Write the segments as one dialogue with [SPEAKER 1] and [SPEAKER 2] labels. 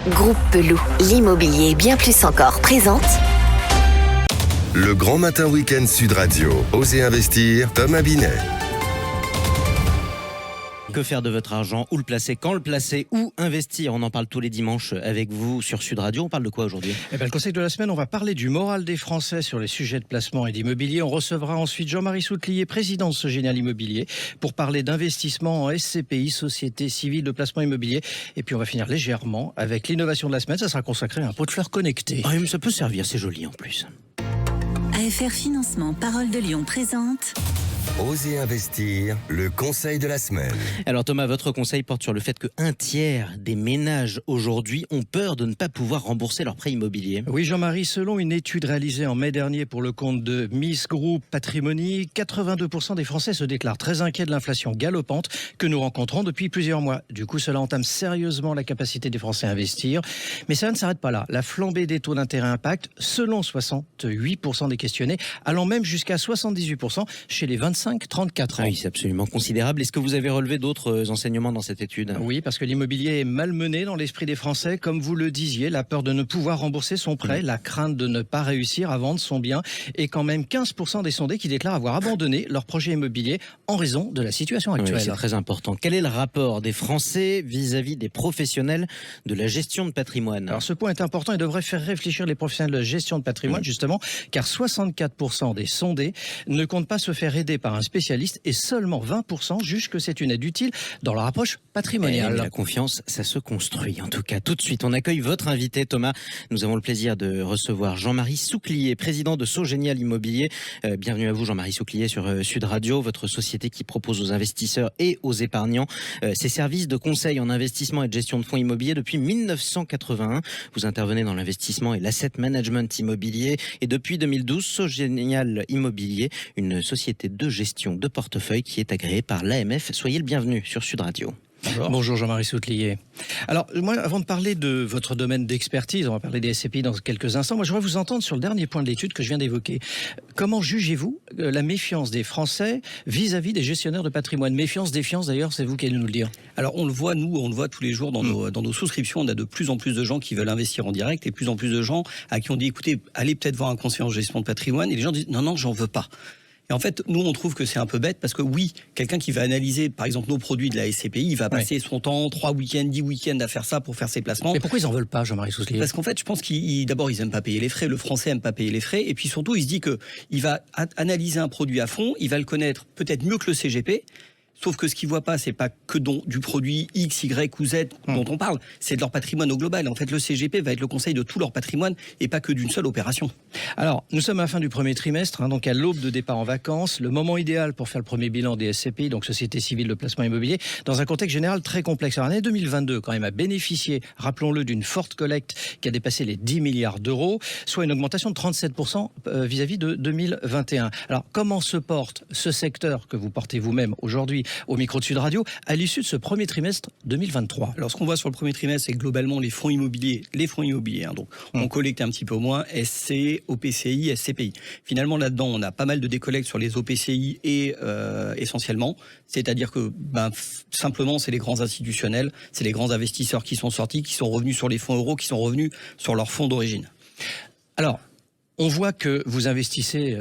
[SPEAKER 1] Groupe Pelou, l'immobilier bien plus encore présente.
[SPEAKER 2] Le Grand Matin Week-end Sud Radio. Osez investir, Thomas Binet.
[SPEAKER 3] Que faire de votre argent? Où le placer? Quand le placer? Où investir? On en parle tous les dimanches avec vous sur Sud Radio. On parle de quoi aujourd'hui?
[SPEAKER 4] Le conseil de la semaine, on va parler du moral des Français sur les sujets de placement et d'immobilier. On recevra ensuite Jean-Marie Soutellier, président de Sogenial Immobilier, pour parler d'investissement en SCPI, Société Civile de Placement Immobilier. Et puis on va finir légèrement avec l'innovation de la semaine. Ça sera consacré à un pot de fleurs connecté.
[SPEAKER 3] Ah, mais ça peut servir, c'est joli en plus.
[SPEAKER 5] AFR Financement Parole de Lyon présente
[SPEAKER 2] Osez investir, le conseil de la semaine.
[SPEAKER 3] Alors Thomas, votre conseil porte sur le fait qu'un tiers des ménages aujourd'hui ont peur de ne pas pouvoir rembourser leur prêt immobilier.
[SPEAKER 4] Oui Jean-Marie, selon une étude réalisée en mai dernier pour le compte de Miss Group Patrimony, 82% des Français se déclarent très inquiets de l'inflation galopante que nous rencontrons depuis plusieurs mois. Du coup, cela entame sérieusement la capacité des Français à investir. Mais ça ne s'arrête pas là. La flambée des taux d'intérêt impacte, selon 68% des questionnés, allant même jusqu'à 78% chez les 25-34 ans.
[SPEAKER 3] Ah oui, c'est absolument considérable. Est-ce que vous avez relevé d'autres enseignements dans cette étude?
[SPEAKER 4] Oui, parce que l'immobilier est malmené dans l'esprit des Français. Comme vous le disiez, la peur de ne pouvoir rembourser son prêt, la crainte de ne pas réussir à vendre son bien, et quand même 15% des sondés qui déclarent avoir abandonné leur projet immobilier en raison de la situation actuelle.
[SPEAKER 3] Oui, c'est très important. Quel est le rapport des Français vis-à-vis des professionnels de la gestion de patrimoine?
[SPEAKER 4] Alors ce point est important et devrait faire réfléchir les professionnels de la gestion de patrimoine, justement, car 64% des sondés ne comptent pas se faire aider par un spécialiste et seulement 20% jugent que c'est une aide utile dans leur approche patrimoniale.
[SPEAKER 3] La confiance, ça se construit. En tout cas, tout de suite, on accueille votre invité, Thomas. Nous avons le plaisir de recevoir Jean-Marie Soutellier, président de Sogenial Immobilier. Bienvenue à vous, Jean-Marie Soutellier, sur Sud Radio, votre société qui propose aux investisseurs et aux épargnants ses services de conseil en investissement et de gestion de fonds immobiliers depuis 1981. Vous intervenez dans l'investissement et l'asset management immobilier. Et depuis 2012, Sogenial Immobilier, une société de gestion de portefeuille qui est agréée par l'AMF. Soyez le bienvenu sur Sud Radio.
[SPEAKER 4] Bonjour Jean-Marie Soutellier. Alors moi, avant de parler de votre domaine d'expertise, on va parler des SCPI dans quelques instants, moi je voudrais vous entendre sur le dernier point de l'étude que je viens d'évoquer. Comment jugez-vous la méfiance des Français vis-à-vis des gestionnaires de patrimoine? Méfiance, défiance d'ailleurs, c'est vous qui allez nous le dire.
[SPEAKER 6] Alors on le voit, nous, on le voit tous les jours dans nos souscriptions, on a de plus en plus de gens qui veulent investir en direct et de plus en plus de gens à qui on dit écoutez, allez peut-être voir un conseiller en gestion de patrimoine, et les gens disent non, j'en veux pas. Et en fait, nous, on trouve que c'est un peu bête parce que oui, quelqu'un qui va analyser, par exemple, nos produits de la SCPI, il va passer son temps, 3 week-ends, 10 week-ends à faire ça pour faire ses placements.
[SPEAKER 4] Mais pourquoi ils en veulent pas, Jean-Marie Soutellier?
[SPEAKER 6] Parce qu'en fait, je pense d'abord, ils aiment pas payer les frais. Le Français aime pas payer les frais. Et puis surtout, il se dit qu'il va analyser un produit à fond, il va le connaître peut-être mieux que le CGP. Sauf que ce qu'ils voient pas, c'est pas que du produit X, Y ou Z dont on parle, c'est de leur patrimoine au global. En fait, le CGP va être le conseil de tout leur patrimoine et pas que d'une seule opération.
[SPEAKER 4] Alors, nous sommes à la fin du premier trimestre, donc à l'aube de départ en vacances, le moment idéal pour faire le premier bilan des SCPI, donc Société Civile de Placement Immobilier, dans un contexte général très complexe. Alors, l'année 2022, quand même, a bénéficié, rappelons-le, d'une forte collecte qui a dépassé les 10 milliards d'euros, soit une augmentation de 37% vis-à-vis de 2021. Alors, comment se porte ce secteur que vous portez vous-même aujourd'hui au micro de Sud Radio à l'issue de ce premier trimestre 2023?
[SPEAKER 6] Alors, ce qu'on voit sur le premier trimestre, c'est que globalement, les fonds immobiliers, donc on collecte un petit peu moins, SC, OPCI, SCPI. Finalement, là-dedans, on a pas mal de décollectes sur les OPCI et essentiellement, c'est-à-dire que simplement, c'est les grands institutionnels, c'est les grands investisseurs qui sont sortis, qui sont revenus sur les fonds euros, qui sont revenus sur leurs fonds d'origine.
[SPEAKER 4] Alors, on voit que vous investissez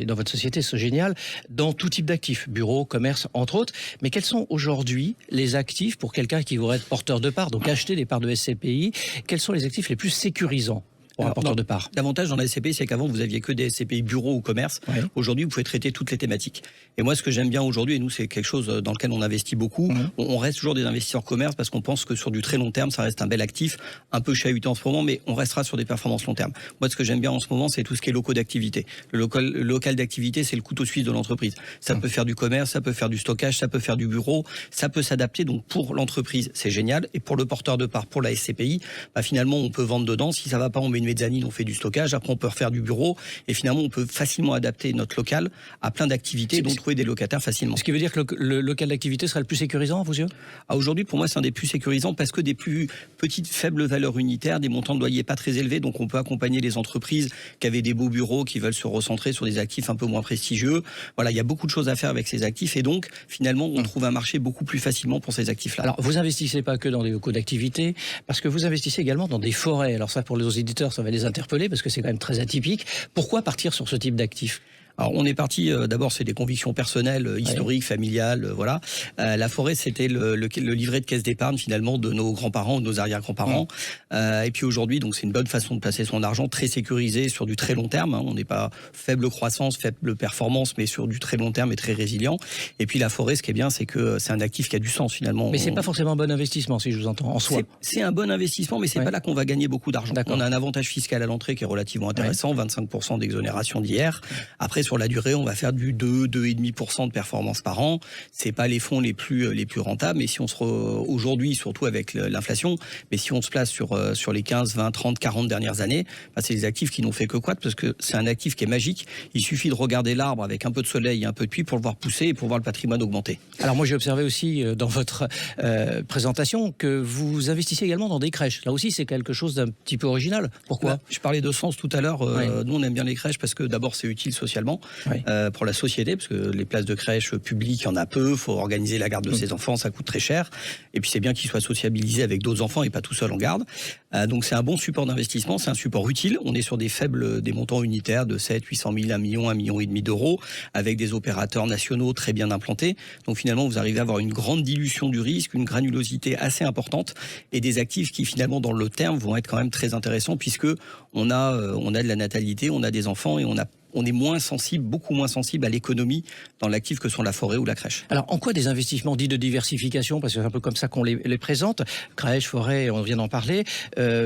[SPEAKER 4] dans votre société Sogenial dans tout type d'actifs, bureaux, commerce, entre autres. Mais quels sont aujourd'hui les actifs pour quelqu'un qui voudrait être porteur de parts, donc acheter des parts de SCPI? Quels sont les actifs les plus sécurisants pour un porteur de parts?
[SPEAKER 6] L'avantage dans la SCPI, c'est qu'avant, vous aviez que des SCPI bureaux ou commerce. Ouais. Aujourd'hui, vous pouvez traiter toutes les thématiques. Et moi, ce que j'aime bien aujourd'hui, et nous, c'est quelque chose dans lequel on investit beaucoup, on reste toujours des investisseurs commerce parce qu'on pense que sur du très long terme, ça reste un bel actif, un peu chahuté en ce moment, mais on restera sur des performances long terme. Moi, ce que j'aime bien en ce moment, c'est tout ce qui est locaux d'activité. Le local d'activité, c'est le couteau suisse de l'entreprise. Ça peut faire du commerce, ça peut faire du stockage, ça peut faire du bureau, ça peut s'adapter. Donc, pour l'entreprise, c'est génial. Et pour le porteur de parts, pour la SCPI, finalement, on peut vendre dedans. Si ça va pas, on met une mezzanine, on fait du stockage. Après, on peut refaire du bureau. Et finalement, on peut facilement adapter notre local à plein d'activités, donc trouver des locataires facilement.
[SPEAKER 4] Ce qui veut dire que le local d'activité serait le plus sécurisant à vos yeux ?
[SPEAKER 6] Aujourd'hui, pour moi, c'est un des plus sécurisants parce que des plus petites, faibles valeurs unitaires, des montants de loyer pas très élevés. Donc, on peut accompagner les entreprises qui avaient des beaux bureaux, qui veulent se recentrer sur des actifs un peu moins prestigieux. Voilà, il y a beaucoup de choses à faire avec ces actifs. Et donc, finalement, on trouve un marché beaucoup plus facilement pour ces actifs-là.
[SPEAKER 4] Alors, vous investissez pas que dans des locaux d'activité, parce que vous investissez également dans des forêts. Alors ça, pour les éditeurs, ça va les interpeller, parce que c'est quand même très atypique. Pourquoi partir sur ce type d'actifs ?
[SPEAKER 6] Alors on est parti, d'abord c'est des convictions personnelles, historiques, familiales, voilà. La forêt c'était le livret de caisse d'épargne finalement de nos grands-parents ou de nos arrière-grands-parents. Et puis aujourd'hui donc c'est une bonne façon de placer son argent, très sécurisé sur du très long terme. On n'est pas faible croissance, faible performance, mais sur du très long terme et très résilient. Et puis la forêt, ce qui est bien, c'est que c'est un actif qui a du sens finalement.
[SPEAKER 4] Mais c'est pas forcément un bon investissement si je vous entends en soi.
[SPEAKER 6] C'est un bon investissement, mais c'est pas là qu'on va gagner beaucoup d'argent. On a un avantage fiscal à l'entrée qui est relativement intéressant, 25% d'exonération d'IR. Après sur la durée, on va faire du 2,5% de performance par an. C'est pas les fonds les plus rentables, mais si on aujourd'hui, surtout avec l'inflation, mais si on se place sur les 15, 20, 30, 40 dernières années, c'est des actifs qui n'ont fait que croître parce que c'est un actif qui est magique. Il suffit de regarder l'arbre avec un peu de soleil et un peu de pluie pour le voir pousser et pour voir le patrimoine augmenter.
[SPEAKER 4] Alors moi j'ai observé aussi dans votre présentation que vous investissez également dans des crèches. Là aussi c'est quelque chose d'un petit peu original. Pourquoi ?
[SPEAKER 6] Là, je parlais de sens tout à l'heure. Nous on aime bien les crèches parce que d'abord c'est utile socialement. Pour la société, parce que les places de crèche publiques, il y en a peu, il faut organiser la garde de ses enfants, ça coûte très cher, et puis c'est bien qu'ils soient sociabilisés avec d'autres enfants et pas tout seul en garde. Donc c'est un bon support d'investissement, c'est un support utile, on est sur des montants unitaires de 7, 800 000, 1 million, 1,5 million d'euros, avec des opérateurs nationaux très bien implantés. Donc finalement, vous arrivez à avoir une grande dilution du risque, une granulosité assez importante, et des actifs qui finalement, dans le terme, vont être quand même très intéressants, puisque on a de la natalité, on a des enfants, et on est moins sensible, beaucoup moins sensible à l'économie dans l'actif que sont la forêt ou la crèche.
[SPEAKER 4] Alors, en quoi des investissements dits de diversification, parce que c'est un peu comme ça qu'on les présente, crèche, forêt, on vient d'en parler,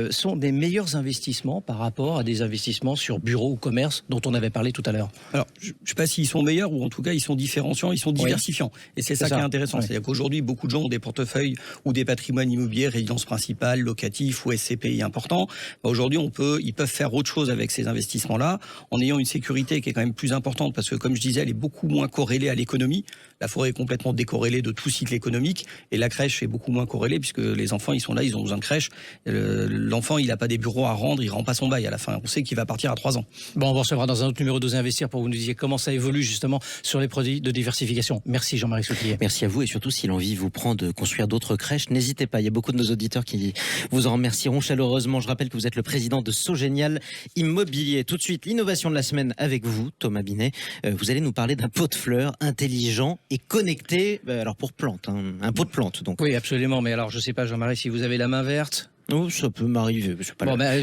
[SPEAKER 4] sont des meilleurs investissements par rapport à des investissements sur bureau ou commerce dont on avait parlé tout à l'heure ?
[SPEAKER 6] Alors, je ne sais pas s'ils sont meilleurs, ou en tout cas, ils sont différenciants, ils sont diversifiants. Et c'est ça qui est intéressant. C'est-à-dire qu'aujourd'hui, beaucoup de gens ont des portefeuilles ou des patrimoines immobiliers, résidence principale, locatif ou SCPI importants. Aujourd'hui, ils peuvent faire autre chose avec ces investissements-là, en ayant une sécurité qui est quand même plus importante parce que, comme je disais, elle est beaucoup moins corrélée à l'économie. La forêt est complètement décorrélée de tout cycle économique et la crèche est beaucoup moins corrélée puisque les enfants, ils sont là, ils ont besoin de crèche. L'enfant, il n'a pas des bureaux à rendre, il rend pas son bail à la fin. On sait qu'il va partir à 3 ans.
[SPEAKER 4] Bon, on vous recevra dans un autre numéro d'Oser Investir pour vous nous disiez comment ça évolue justement sur les produits de diversification. Merci Jean-Marie Souclier.
[SPEAKER 3] Merci à vous et surtout si l'envie vous prend de construire d'autres crèches, n'hésitez pas. Il y a beaucoup de nos auditeurs qui vous en remercieront chaleureusement. Je rappelle que vous êtes le président de Sogénial Immobilier. Tout de suite, l'innovation de la semaine avec vous, Thomas Binet. Vous allez nous parler d'un pot de fleurs intelligent et connecté. Alors pour plantes, un pot de plantes donc.
[SPEAKER 4] Oui, absolument. Mais alors, je ne sais pas, Jean-Marie, si vous avez la main verte.
[SPEAKER 3] Oh, ça peut m'arriver.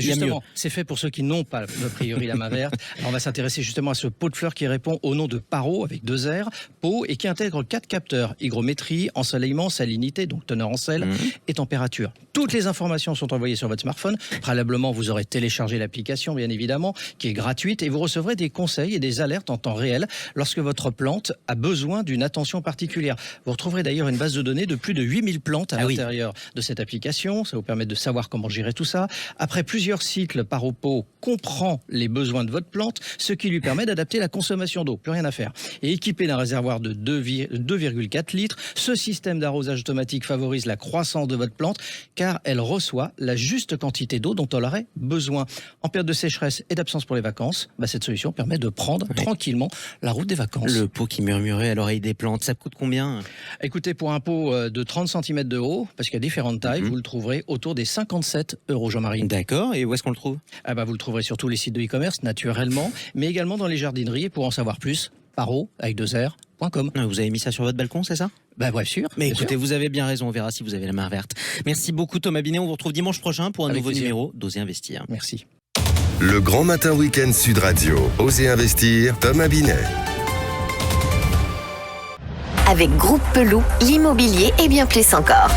[SPEAKER 4] Justement, c'est fait pour ceux qui n'ont pas, a priori, la main verte. Alors, on va s'intéresser justement à ce pot de fleurs qui répond au nom de Paro, avec 2 R, pot, et qui intègre 4 capteurs. Hygrométrie, ensoleillement, salinité, donc teneur en sel, et température. Toutes les informations sont envoyées sur votre smartphone. Préalablement, vous aurez téléchargé l'application, bien évidemment, qui est gratuite, et vous recevrez des conseils et des alertes en temps réel lorsque votre plante a besoin d'une attention particulière. Vous retrouverez d'ailleurs une base de données de plus de 8000 plantes à l'intérieur de cette application. Ça vous permet de savoir comment gérer tout ça. Après plusieurs cycles, Paro Pot comprend les besoins de votre plante, ce qui lui permet d'adapter la consommation d'eau. Plus rien à faire. Et équipé d'un réservoir de 2,4 litres, ce système d'arrosage automatique favorise la croissance de votre plante car elle reçoit la juste quantité d'eau dont elle aurait besoin. En période de sécheresse et d'absence pour les vacances, cette solution permet de prendre tranquillement la route des vacances.
[SPEAKER 3] Le pot qui murmurait à l'oreille des plantes, ça coûte combien ?
[SPEAKER 4] Écoutez, pour un pot de 30 cm de haut, parce qu'il y a différentes tailles, vous le trouverez autour des 57 €, Jean-Marie.
[SPEAKER 3] D'accord, et où est-ce qu'on le trouve ?
[SPEAKER 4] Vous le trouverez sur tous les sites de e-commerce, naturellement, mais également dans les jardineries. Et pour en savoir plus, Paro, avec 2 R.com.
[SPEAKER 3] Vous avez mis ça sur votre balcon, c'est ça ?
[SPEAKER 4] Bien sûr.
[SPEAKER 3] Mais écoutez, vous avez bien raison, on verra si vous avez la main verte. Merci beaucoup Thomas Binet, on vous retrouve dimanche prochain pour un nouveau numéro d'Oser Investir.
[SPEAKER 4] Merci.
[SPEAKER 2] Le Grand Matin Week-end Sud Radio. Oser Investir, Thomas Binet.
[SPEAKER 1] Avec Groupe Pelou, l'immobilier et bien plus encore.